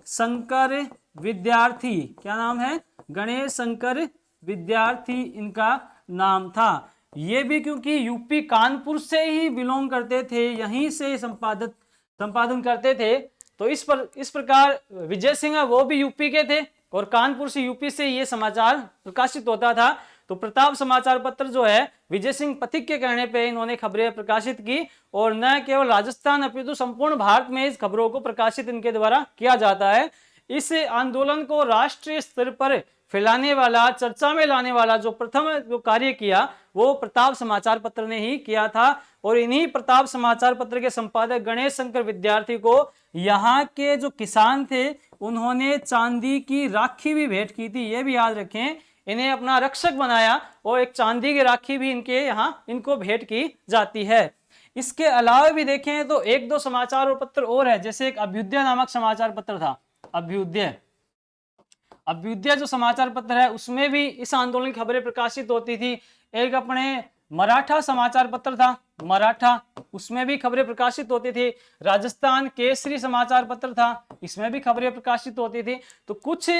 [SPEAKER 2] शंकर विद्यार्थी। क्या नाम है? गणेश शंकर विद्यार्थी इनका नाम था। ये भी क्योंकि यूपी कानपुर से ही बिलोंग करते थे, यहीं से संपादन करते थे। तो इस प्रकार विजय सिंह वो भी यूपी के थे और कानपुर से, यूपी से ये समाचार प्रकाशित होता था। तो प्रताप समाचार पत्र जो है विजय सिंह पथिक के कहने पे इन्होंने खबरें प्रकाशित की, और न केवल राजस्थान अपितु संपूर्ण भारत में इस खबरों को प्रकाशित इनके द्वारा किया जाता है। इस आंदोलन को राष्ट्रीय स्तर पर फैलाने वाला, चर्चा में लाने वाला जो प्रथम जो कार्य किया वो प्रताप समाचार पत्र ने ही किया था। और इन्हीं प्रताप समाचार पत्र के संपादक गणेश शंकर विद्यार्थी को यहाँ के जो किसान थे उन्होंने चांदी की राखी भी भेंट की थी। ये भी याद रखें, इन्हें अपना रक्षक बनाया और एक चांदी की राखी भी इनके यहाँ इनको भेंट की जाती है। इसके अलावा भी देखें तो एक दो समाचार पत्र और है, जैसे एक अभ्युदय नामक समाचार पत्र था। अभ्युदय जो समाचार पत्र है उसमें भी इस आंदोलन की खबरें प्रकाशित होती थी। एक अपने मराठा समाचार पत्र था, मराठा, उसमें भी खबरें प्रकाशित होती थी। राजस्थान केसरी समाचार पत्र था, इसमें भी खबरें प्रकाशित होती थी। तो कुछ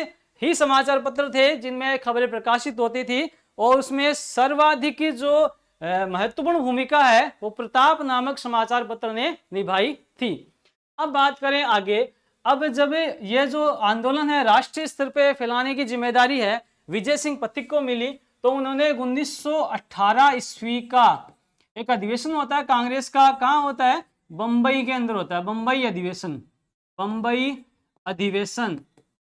[SPEAKER 2] ही समाचार पत्र थे जिनमें खबरें प्रकाशित होती थी, और उसमें सर्वाधिक जो महत्वपूर्ण भूमिका है वो प्रताप नामक समाचार पत्र ने निभाई थी। अब बात करें आगे। अब जब ये जो आंदोलन है राष्ट्रीय स्तर पे फैलाने की जिम्मेदारी है विजय सिंह पथिक को मिली, तो उन्होंने 1918 ईस्वी का एक अधिवेशन होता है कांग्रेस का, कहाँ होता है, बंबई के अंदर होता है, बंबई अधिवेशन, बंबई अधिवेशन।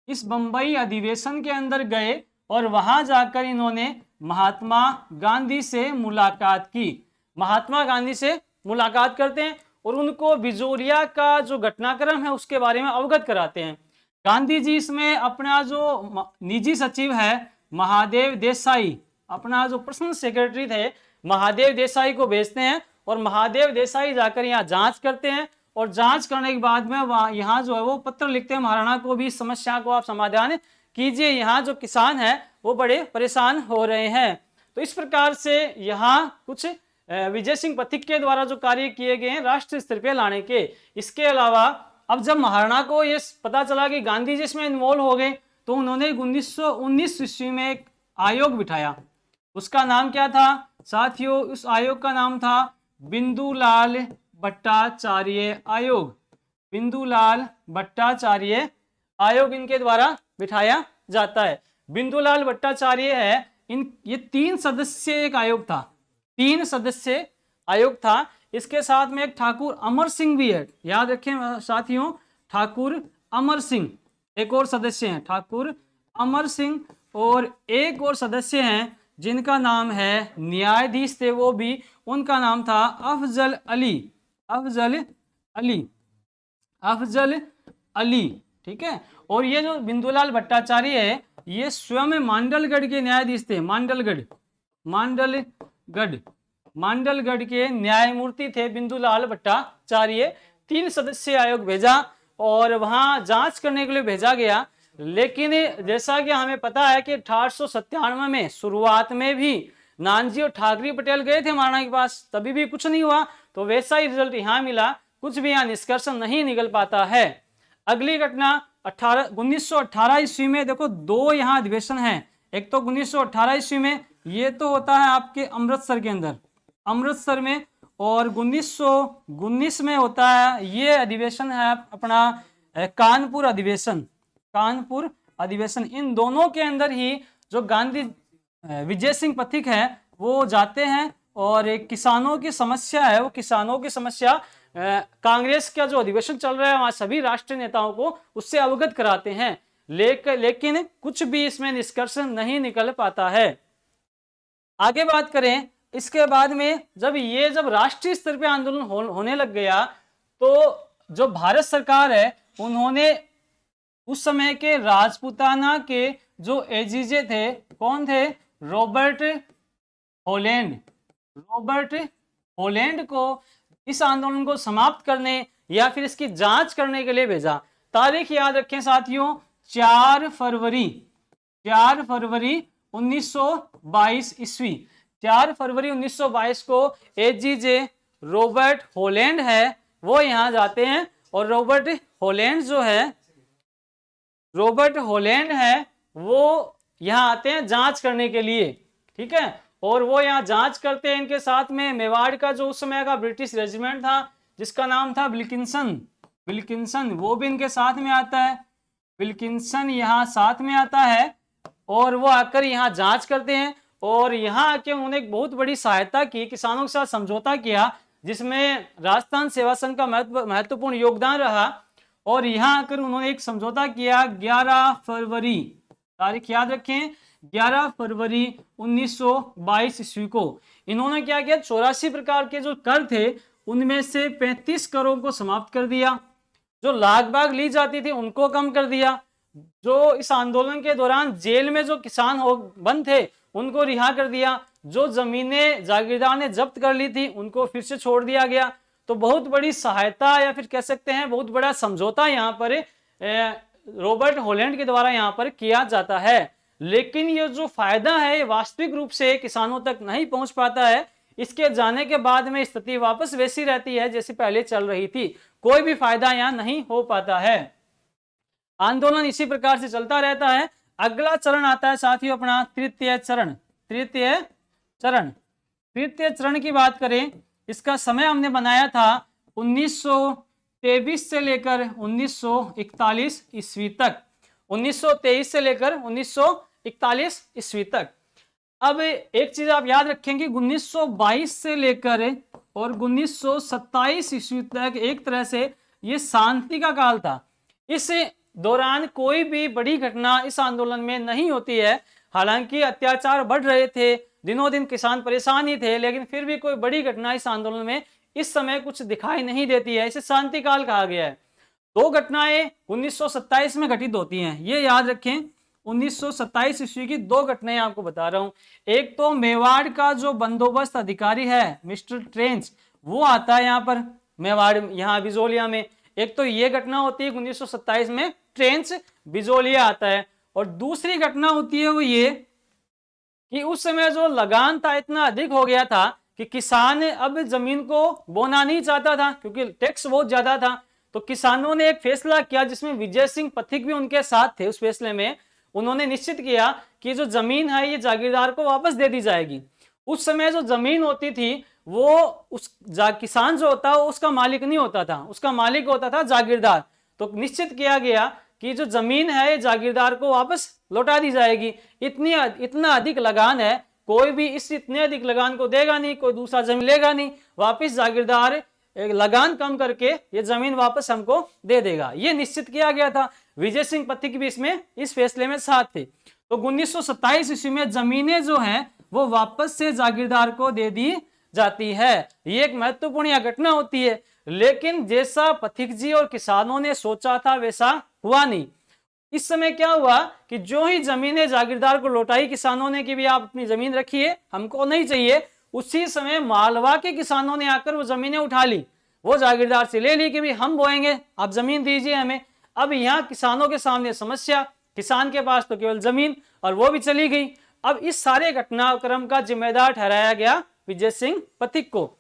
[SPEAKER 2] इस बंबई अधिवेशन के अंदर गए और वहां जाकर इन्होंने महात्मा गांधी से मुलाकात की। महात्मा गांधी से मुलाकात करते हैं और उनको बिजोरिया का जो घटनाक्रम है उसके बारे में अवगत कराते हैं। गांधी जी इसमें अपना जो निजी सचिव है महादेव देसाई, अपना जो पर्सनल सेक्रेटरी थे महादेव देसाई को भेजते हैं और महादेव देसाई जाकर यहाँ जांच करते हैं और जांच करने के बाद में यहाँ जो है वो पत्र लिखते हैं महाराणा को भी, इस समस्या को आप समाधान कीजिए, यहाँ जो किसान हैं वो बड़े परेशान हो रहे हैं। तो इस प्रकार से यहाँ कुछ विजय सिंह पथिक के द्वारा जो कार्य किए गए हैं राष्ट्रीय स्तर पे लाने के। इसके अलावा अब जब महाराणा को ये पता चला कि गांधी जी इसमें इन्वॉल्व हो गए तो उन्होंने 1919 ईस्वी में एक आयोग बिठाया। उसका नाम क्या था साथियों, उस आयोग का नाम था बिंदुलाल भट्टाचार्य आयोग। बिंदुलाल भट्टाचार्य आयोग इनके द्वारा बिठाया जाता है। बिंदुलाल भट्टाचार्य है ये 3 सदस्य एक आयोग था, 3 सदस्य आयोग था। इसके साथ में एक ठाकुर अमर सिंह भी है, याद रखें साथियों, ठाकुर अमर सिंह एक और सदस्य हैं, ठाकुर अमर सिंह। और एक और सदस्य हैं जिनका नाम है, न्यायाधीश थे वो भी, उनका नाम था अफजल अली, अफजल अली, अफजल अली, ठीक है। और ये जो बिंदुलाल भट्टाचार्य है ये स्वयं मांडलगढ़ के न्यायाधीश थे, मांडलगढ़, मांडलगढ़, मांडलगढ़ के न्यायमूर्ति थे बिंदुलाल भट्टाचार्य। 3 सदस्यीय आयोग भेजा और वहां जांच करने के लिए भेजा गया। लेकिन जैसा कि हमें पता है कि 1897 में शुरुआत में भी नानजी और ठाकरे पटेल गए थे महाराणा के पास, तभी भी कुछ नहीं हुआ। तो वैसा ही रिजल्ट यहाँ मिला, कुछ भी यहाँ निष्कर्ष नहीं निकल पाता है। अगली घटना 1918 ईस्वी में देखो 2 यहाँ अधिवेशन हैं। एक तो 1918 ईस्वी में ये तो होता है आपके अमृतसर के अंदर, अमृतसर में, और 1919 में होता है ये अधिवेशन है अपना कानपुर अधिवेशन, कानपुर अधिवेशन। इन दोनों के अंदर ही जो गांधी विजय सिंह पथिक है वो जाते हैं और एक किसानों की समस्या है, वो किसानों की समस्या कांग्रेस का जो अधिवेशन चल रहा है वहां सभी राष्ट्रीय नेताओं को उससे अवगत कराते हैं। लेकिन कुछ भी इसमें निष्कर्ष नहीं निकल पाता है। आगे बात करें, इसके बाद में जब राष्ट्रीय स्तर पे आंदोलन होने लग गया तो जो भारत सरकार है उन्होंने उस समय के राजपूताना के जो एजीजे थे, कौन थे, रॉबर्ट हॉलैंड, रॉबर्ट हॉलैंड को इस आंदोलन को समाप्त करने या फिर इसकी जांच करने के लिए भेजा। तारीख याद रखें साथियों, 4 फरवरी 1922 ईस्वी, 4 फरवरी 1922 को एजीजे रॉबर्ट हॉलैंड है वो यहाँ जाते हैं और रॉबर्ट हॉलैंड है वो यहाँ आते हैं जांच करने के लिए, ठीक है। और वो यहाँ जांच करते हैं, इनके साथ में मेवाड़ का जो उस समय का ब्रिटिश रेजिमेंट था जिसका नाम था विल्किंसन, वो भी इनके साथ में आता है, विल्किंसन यहाँ साथ में आता है और वो आकर यहाँ जांच करते हैं। और यहाँ आके उन्होंने एक बहुत बड़ी सहायता की, किसानों के साथ समझौता किया जिसमें राजस्थान सेवा संघ का महत्वपूर्ण योगदान रहा। और यहाँ आकर उन्होंने एक समझौता किया 11 फरवरी, तारीख याद रखें, 11 फरवरी 1922 ईस्वी को। इन्होंने क्या किया, 84 प्रकार के जो कर थे उनमें से 35 करों को समाप्त कर दिया, जो लाग बाग ली जाती थी उनको कम कर दिया, जो इस आंदोलन के दौरान जेल में जो किसान बंद थे उनको रिहा कर दिया, जो जमीनें जागीरदार ने जब्त कर ली थी उनको फिर से छोड़ दिया गया। तो बहुत बड़ी सहायता या फिर कह सकते हैं बहुत बड़ा समझौता यहाँ पर रॉबर्ट हॉलैंड के द्वारा यहाँ पर किया जाता है। लेकिन ये जो फायदा है वास्तविक रूप से किसानों तक नहीं पहुंच पाता है। इसके जाने के बाद में स्थिति वापस वैसी रहती है जैसी पहले चल रही थी, कोई भी फायदा यहाँ नहीं हो पाता है। आंदोलन इसी प्रकार से चलता रहता है। अगला चरण आता है साथियों अपना तृतीय चरण की बात करें, इसका समय हमने बनाया था 1923 से लेकर 1941 ईस्वी तक, 1923 से लेकर 1941 ईस्वी तक। अब एक चीज आप याद रखेंगे, 1922 से लेकर और 1927 ईस्वी तक एक तरह से ये शांति का काल था। इस दौरान कोई भी बड़ी घटना इस आंदोलन में नहीं होती है। हालांकि अत्याचार बढ़ रहे थे, दिनों दिन किसान परेशान ही थे, लेकिन फिर भी कोई बड़ी घटना इस आंदोलन में इस समय कुछ दिखाई नहीं देती है। इसे शांति काल कहा गया है। दो घटनाएं 1927 में घटित होती हैं, ये याद रखें। 1927 ईस्वी की दो घटनाएं आपको बता रहा हूं। एक तो मेवाड़ का जो बंदोबस्त अधिकारी है मिस्टर ट्रेंच, वो आता है यहाँ पर मेवाड़, यहाँ बिजोलिया में। एक तो ये घटना होती है 1927 में, ट्रेंच बिजोलिया आता है। और दूसरी घटना होती है वो ये कि उस समय जो लगान था इतना अधिक हो गया था कि किसान अब जमीन को बोना नहीं चाहता था, क्योंकि टैक्स बहुत ज्यादा था। तो किसानों ने एक फैसला किया, जिसमें विजय सिंह पथिक भी उनके साथ थे। उस फैसले में उन्होंने निश्चित किया कि जो जमीन है ये जागीरदार को वापस दे दी जाएगी। उस समय जो जमीन होती थी वो उस किसान जो होता है उसका मालिक नहीं होता था, उसका मालिक होता था जागीरदार। तो निश्चित किया गया कि जो जमीन है ये जागीरदार को वापस लौटा दी जाएगी। इतना अधिक लगान है, कोई भी इस इतने अधिक लगान को देगा नहीं, कोई दूसरा जमीन लेगा नहीं, वापस जागीरदार लगान कम करके ये जमीन वापस हमको दे देगा, ये निश्चित किया गया था। विजय सिंह पथिक भी इसमें इस फैसले में साथ थे। तो 1927 ईस्वी में जमीनें जो हैं वो वापस से जागीरदार को दे दी जाती है। ये एक महत्वपूर्ण घटना होती है। लेकिन जैसा पथिक जी और किसानों ने सोचा था वैसा हुआ नहीं। इस समय क्या हुआ कि जो ही जमीनें जागीरदार को लौटाई किसानों ने कि भी आप अपनी जमीन रखिए, हमको नहीं चाहिए, उसी समय मालवा के किसानों ने आकर वो जमीनें उठा ली, वो जागीरदार से ले ली कि भी हम बोएंगे, आप जमीन दीजिए हमें। अब यहाँ किसानों के सामने समस्या, किसान के पास तो केवल जमीन, और वो भी चली गई। अब इस सारे घटनाक्रम का जिम्मेदार ठहराया गया विजय सिंह पथिक को।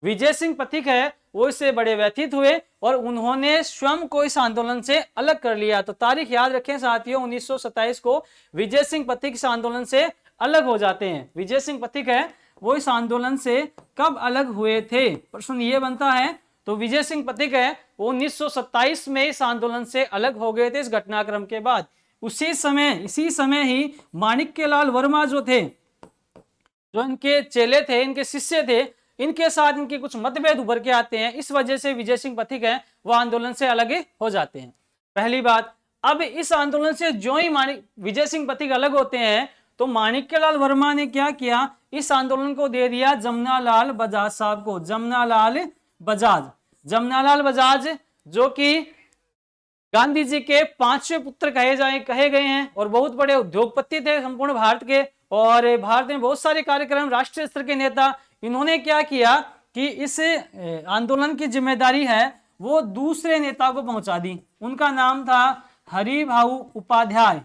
[SPEAKER 2] विजय सिंह पथिक है वो इससे बड़े व्यथित हुए और उन्होंने स्वयं को इस आंदोलन से अलग कर लिया। तो तारीख याद रखें साथियों, 1927 को विजय सिंह पथिक इस आंदोलन से अलग हो जाते हैं। विजय सिंह पथिक है वो इस आंदोलन से कब अलग हुए थे, प्रश्न ये बनता है। तो विजय सिंह पथिक है वो 1927 में इस आंदोलन से अलग हो गए थे इस घटनाक्रम के बाद। इसी समय ही माणिक्यलाल वर्मा जो थे, जो इनके चेले थे, इनके शिष्य थे, इनके साथ इनके कुछ मतभेद उभर के आते हैं। इस वजह से विजय सिंह पथिक है वो आंदोलन से अलग हो जाते हैं। पहली बात, अब इस आंदोलन से जो ही विजय सिंह पथिक अलग होते हैं तो माणिक्यलाल वर्मा ने क्या किया, इस आंदोलन को दे दिया जमनालाल बजाज साहब को। जमनालाल बजाज जो कि गांधी जी के पांचवें पुत्र कहे गए हैं और बहुत बड़े उद्योगपति थे संपूर्ण भारत के, और भारत में बहुत सारे कार्यक्रम, राष्ट्रीय स्तर के नेता। इन्होंने क्या किया कि इस आंदोलन की जिम्मेदारी है वो दूसरे नेता को पहुंचा दी। उनका नाम था हरिभाऊ उपाध्याय।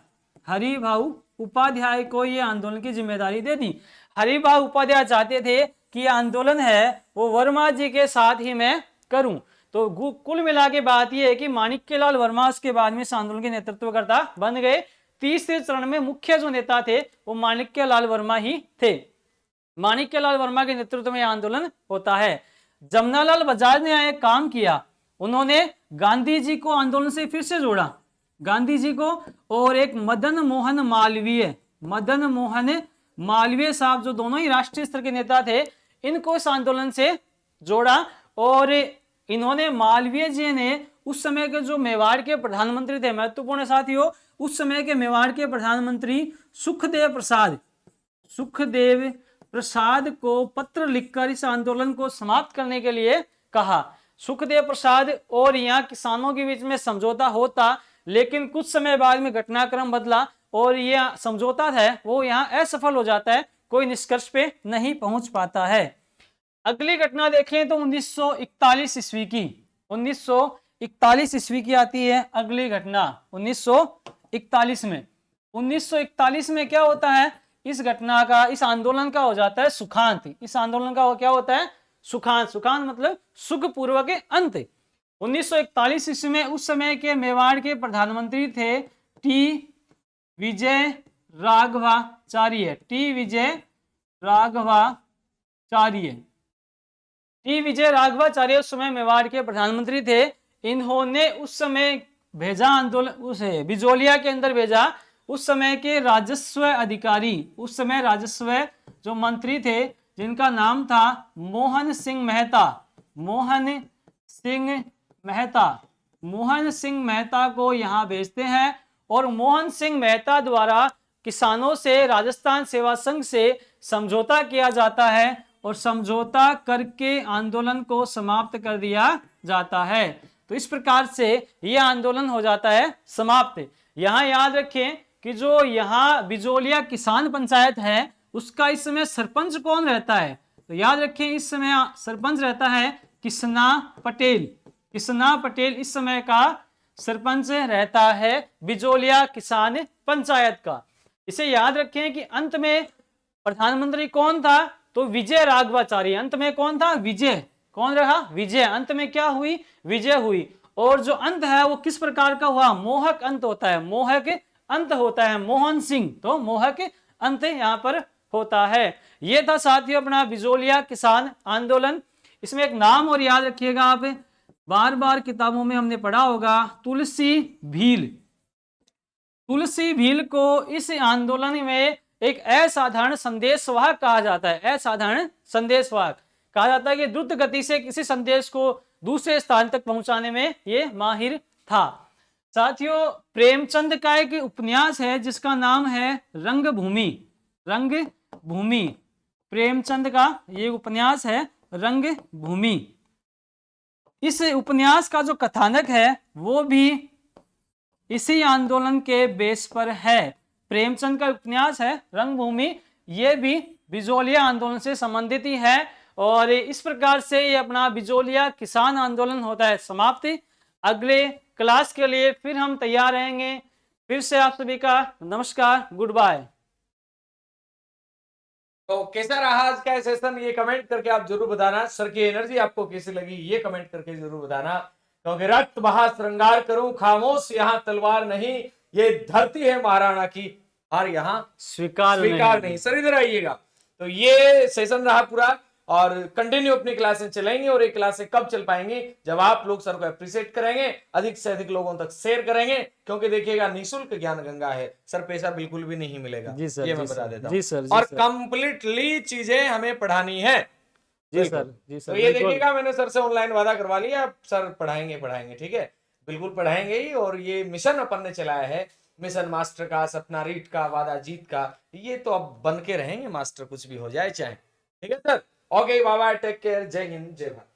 [SPEAKER 2] हरिभाऊ उपाध्याय को ये आंदोलन की जिम्मेदारी दे दी। हरिभाऊ उपाध्याय चाहते थे कि आंदोलन है वो वर्मा जी के साथ ही मैं करूं। तो कुल मिला के बात यह है कि माणिक्यलाल वर्मा उसके बाद में इस आंदोलन के नेतृत्वकर्ता बन गए। तीसरे चरण में मुख्य जो नेता थे वो माणिक्यलाल वर्मा ही थे। माणिक्यलाल वर्मा के नेतृत्व में आंदोलन होता है। जमनालाल बजाज ने एक काम किया, उन्होंने गांधी जी को आंदोलन से फिर से जोड़ा, गांधी जी को, और एक मदन मोहन मालवीय साहब जो दोनों ही राष्ट्रीय स्तर के नेता थे, इनको इस आंदोलन से जोड़ा। और इन्होंने, मालवीय जी ने उस समय के जो मेवाड़ के प्रधानमंत्री थे, महत्वपूर्ण साथियों, उस समय के मेवाड़ के प्रधानमंत्री सुखदेव प्रसाद को पत्र लिखकर इस आंदोलन को समाप्त करने के लिए कहा। सुखदेव प्रसाद और यहाँ किसानों के बीच में समझौता होता, लेकिन कुछ समय बाद में घटनाक्रम बदला और यह समझौता है वो यहाँ असफल हो जाता है, कोई निष्कर्ष पे नहीं पहुंच पाता है। अगली घटना देखें तो 1941 ईस्वी की, 1941 ईस्वी की आती है अगली घटना। 1941 में क्या होता है, इस घटना का, इस आंदोलन का हो जाता है सुखांत। इस आंदोलन का क्या होता है, सुखांत मतलब सुख पूर्वक अंत। 1941 ईस्वी में उस समय के मेवाड़ के प्रधानमंत्री थे टी विजय राघवाचार्य। टी विजय राघवाचार्य उस समय मेवाड़ के प्रधानमंत्री थे। इन्होंने उस समय भेजा आंदोलन, उसे बिजोलिया के अंदर भेजा उस समय के राजस्व अधिकारी, उस समय राजस्व जो मंत्री थे जिनका नाम था मोहन सिंह मेहता, मोहन सिंह मेहता, मोहन सिंह मेहता को यहाँ भेजते हैं और मोहन सिंह मेहता द्वारा किसानों से राजस्थान सेवा संघ से समझौता किया जाता है और समझौता करके आंदोलन को समाप्त कर दिया जाता है। तो इस प्रकार से यह आंदोलन हो जाता है समाप्त। यहाँ याद रखें कि जो यहाँ बिजोलिया किसान पंचायत है उसका इस समय सरपंच कौन रहता है, तो याद रखें इस समय सरपंच रहता है किसना पटेल। किसना पटेल इस समय का सरपंच रहता है बिजोलिया किसान पंचायत का। इसे याद रखें कि अंत में प्रधानमंत्री कौन था, तो विजय राघवाचारी। अंत में कौन था, विजय। कौन रहा, विजय। अंत में क्या हुई, विजय हुई। और जो अंत है वो किस प्रकार का हुआ, मोहक अंत होता है, मोहक अंत होता है। मोहन सिंह, तो मोहक अंत यहाँ पर होता है। ये था साथियों अपना बिजोलिया किसान आंदोलन। इसमें एक नाम और याद रखिएगा आप, बार बार किताबों में हमने पढ़ा होगा, तुलसी भील। तुलसी भील को इस आंदोलन में एक असाधारण संदेशवाहक कहा जाता है। असाधारण संदेशवाहक कहा जाता है कि द्रुत गति से किसी संदेश को दूसरे स्थान तक पहुंचाने में ये माहिर था। साथियों प्रेमचंद का एक उपन्यास है जिसका नाम है रंगभूमि। रंगभूमि प्रेमचंद का ये उपन्यास है रंगभूमि। इस उपन्यास का जो कथानक है वो भी इसी आंदोलन के बेस पर है। प्रेमचंद का उपन्यास है रंगभूमि, ये भी बिजोलिया आंदोलन से संबंधित ही है। और इस प्रकार से ये अपना बिजोलिया किसान आंदोलन होता है समाप्त। अगले क्लास के लिए फिर हम तैयार रहेंगे। फिर से आप सभी का नमस्कार, गुड बाय।
[SPEAKER 1] तो कैसा रहा आज का सेशन, ये कमेंट करके आप जरूर बताना। सर की एनर्जी आपको कैसी लगी ये कमेंट करके जरूर बताना। क्योंकि रक्त बहा श्रृंगार करूं, खामोश यहाँ तलवार नहीं, ये धरती है महाराणा की, और यहाँ
[SPEAKER 2] स्वीकार
[SPEAKER 1] नहीं। सर इधर आइएगा। तो ये सेशन रहा पूरा, और कंटिन्यू अपनी क्लासें चलेंगे। और ये क्लासें कब चल पाएंगी, जब आप लोग सर को अप्रिशिएट करेंगे, अधिक से अधिक लोगों तक शेयर करेंगे। क्योंकि देखिएगा निःशुल्क ज्ञान गंगा है सर, पैसा बिल्कुल भी नहीं मिलेगा, ये मैं बता देता हूँ। और कंप्लीटली चीजें हमें पढ़ानी है।
[SPEAKER 2] जी सर,
[SPEAKER 1] तो ये देखिएगा मैंने सर से ऑनलाइन वादा करवा लिया, सर पढ़ाएंगे, ठीक है, बिल्कुल पढ़ाएंगे ही। और ये मिशन अपन ने चलाया है, मिशन मास्टर का, सपना रीड का, वादा जीत का, ये तो अब बन के रहेंगे मास्टर, कुछ भी हो जाए चाहे। ठीक है सर, ओके बाबा, टेक केयर, जय हिंद जय भारत।